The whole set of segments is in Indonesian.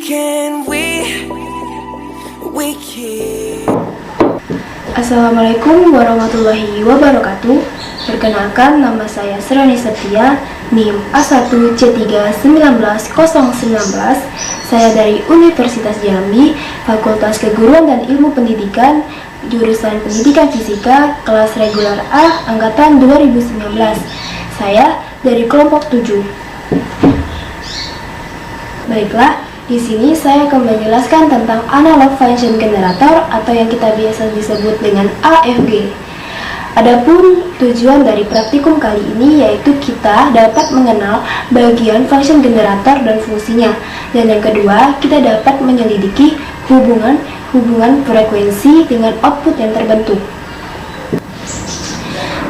can we can. Assalamualaikum warahmatullahi wabarakatuh. Perkenalkan, nama saya Serani Septia, NIM A1C3190019. Saya dari Universitas Jambi, Fakultas Keguruan dan Ilmu Pendidikan, jurusan Pendidikan Fisika, kelas reguler A, angkatan 2019. Saya dari kelompok 7. Baiklah, di sini saya akan menjelaskan tentang analog function generator atau yang kita biasa disebut dengan AFG. Adapun tujuan dari praktikum kali ini yaitu kita dapat mengenal bagian function generator dan fungsinya. Dan yang kedua, kita dapat menyelidiki hubungan frekuensi dengan output yang terbentuk.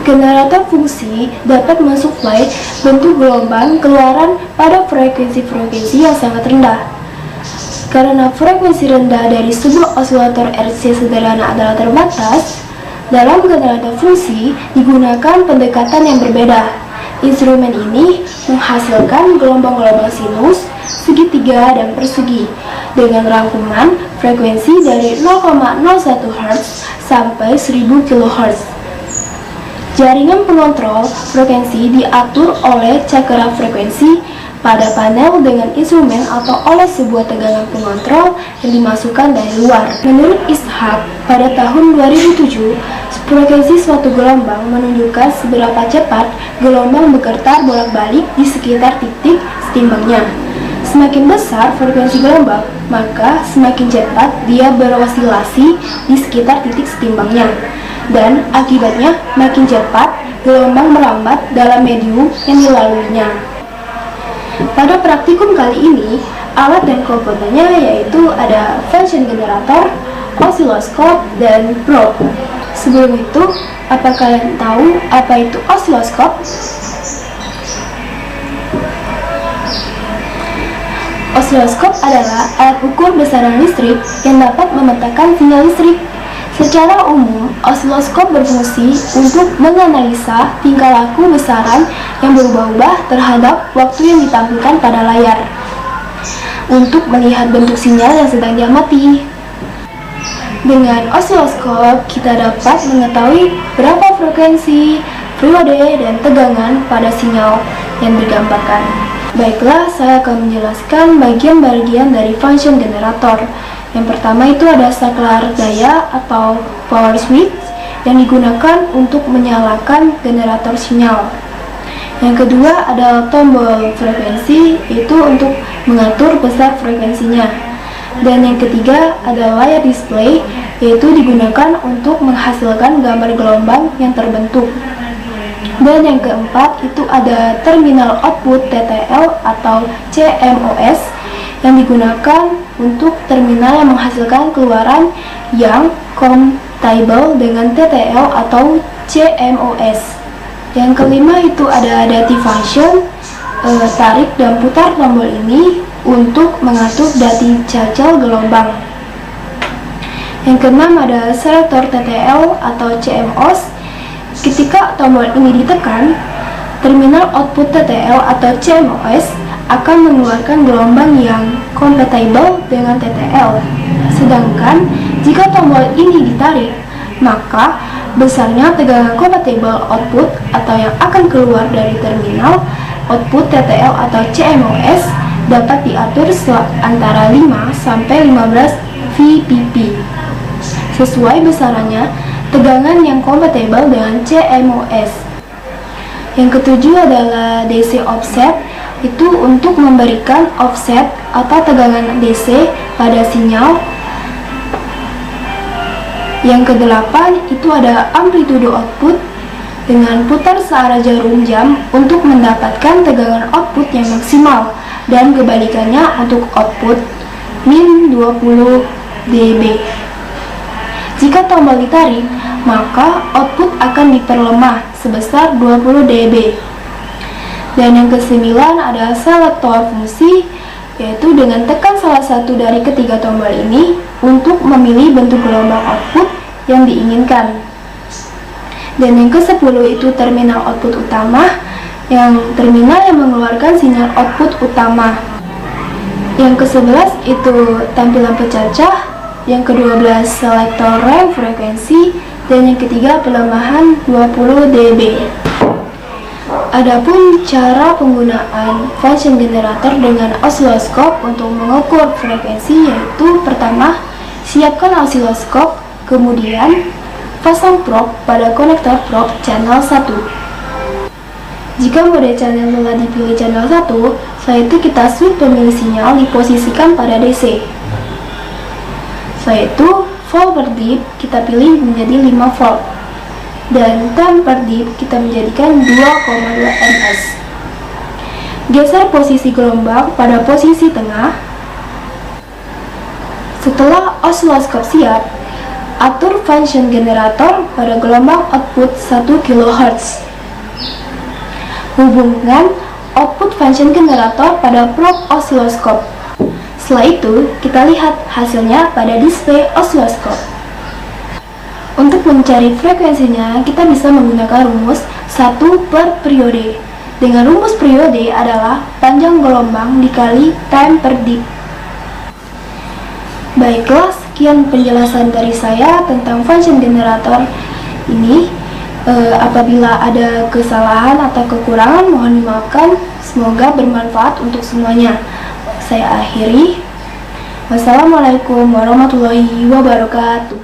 Generator fungsi dapat mensuplai bentuk gelombang keluaran pada frekuensi-frekuensi yang sangat rendah. Karena frekuensi rendah dari sebuah osilator RC sederhana adalah terbatas, dalam generator fungsi digunakan pendekatan yang berbeda. Instrumen ini menghasilkan gelombang-gelombang sinus, segitiga, dan persegi dengan rangkuman frekuensi dari 0,01 Hz sampai 1000 kHz. Jaringan pengontrol frekuensi diatur oleh cakra frekuensi pada panel dengan instrumen atau oleh sebuah tegangan pengontrol yang dimasukkan dari luar. Menurut Ishak, pada tahun 2007, frekuensi suatu gelombang menunjukkan seberapa cepat gelombang bergetar bolak-balik di sekitar titik setimbangnya. Semakin besar frekuensi gelombang, maka semakin cepat dia berosilasi di sekitar titik setimbangnya. Dan akibatnya makin cepat gelombang merambat dalam medium yang dilaluinya. Pada praktikum kali ini, alat dan komponennya yaitu ada function generator, osiloskop, dan probe. Sebelum itu, apa kalian tahu apa itu osiloskop? Osiloskop adalah alat ukur besaran listrik yang dapat memetakan sinyal listrik. Secara umum, osiloskop berfungsi untuk menganalisa tingkah laku besaran yang berubah-ubah terhadap waktu yang ditampilkan pada layar untuk melihat bentuk sinyal yang sedang diamati. Dengan osiloskop, kita dapat mengetahui berapa frekuensi, periode, dan tegangan pada sinyal yang digambarkan. Baiklah, saya akan menjelaskan bagian-bagian dari function generator. Yang pertama itu ada saklar daya atau power switch yang digunakan untuk menyalakan generator sinyal. Yang kedua ada tombol frekuensi, yaitu untuk mengatur besar frekuensinya. Dan yang ketiga ada layar display, yaitu digunakan untuk menghasilkan gambar gelombang yang terbentuk. Dan yang keempat itu ada terminal output TTL atau CMOS yang digunakan untuk terminal yang menghasilkan keluaran yang compatible dengan TTL atau CMOS. Yang kelima itu ada dati function, tarik dan putar tombol ini untuk mengatur dati cacel gelombang. Yang keenam ada selektor TTL atau CMOS. Ketika tombol ini ditekan, terminal output TTL atau CMOS akan mengeluarkan gelombang yang compatible dengan TTL. Sedangkan jika tombol ini ditarik, maka besarnya tegangan compatible output atau yang akan keluar dari terminal output TTL atau CMOS dapat diatur antara 5 sampai 15 VPP. Sesuai besarannya tegangan yang compatible dengan CMOS. Yang ketujuh adalah DC offset, itu untuk memberikan offset atau tegangan DC pada sinyal. Yang kedelapan itu ada amplitude output dengan putar searah jarum jam untuk mendapatkan tegangan output yang maksimal, dan kebalikannya untuk output min 20 dB. Jika tombol ditarik, maka output akan diperlemah sebesar 20 dB. Dan yang kesembilan ada selektor fungsi, yaitu dengan tekan salah satu dari ketiga tombol ini untuk memilih bentuk gelombang output yang diinginkan. Dan yang ke-10 itu terminal output utama, yang terminal yang mengeluarkan sinyal output utama. Yang ke-11 itu tampilan pecacah, yang ke-12 selektor rem frekuensi, dan yang ketiga pelemahan 20 dB. Adapun cara penggunaan function generator dengan osiloskop untuk mengukur frekuensi yaitu pertama, siapkan osiloskop, kemudian pasang probe pada konektor probe channel 1. Jika mode channel telah dipilih channel 1, setelah itu kita switch pemilih sinyal diposisikan pada DC. Setelah itu, volt per dip kita pilih menjadi 5 volt. Dan time per dip kita menjadikan 2,2 ms. Geser posisi gelombang pada posisi tengah. Setelah osiloskop siap, atur function generator pada gelombang output 1 kHz. Hubungkan output function generator pada probe osiloskop. Setelah itu, kita lihat hasilnya pada display osiloskop. Untuk mencari frekuensinya, kita bisa menggunakan rumus 1 per periode. Dengan rumus periode adalah panjang gelombang dikali time per dip. Baiklah, sekian penjelasan dari saya tentang function generator ini. Apabila ada kesalahan atau kekurangan, mohon dimaafkan. Semoga bermanfaat untuk semuanya. Saya akhiri. Wassalamualaikum warahmatullahi wabarakatuh.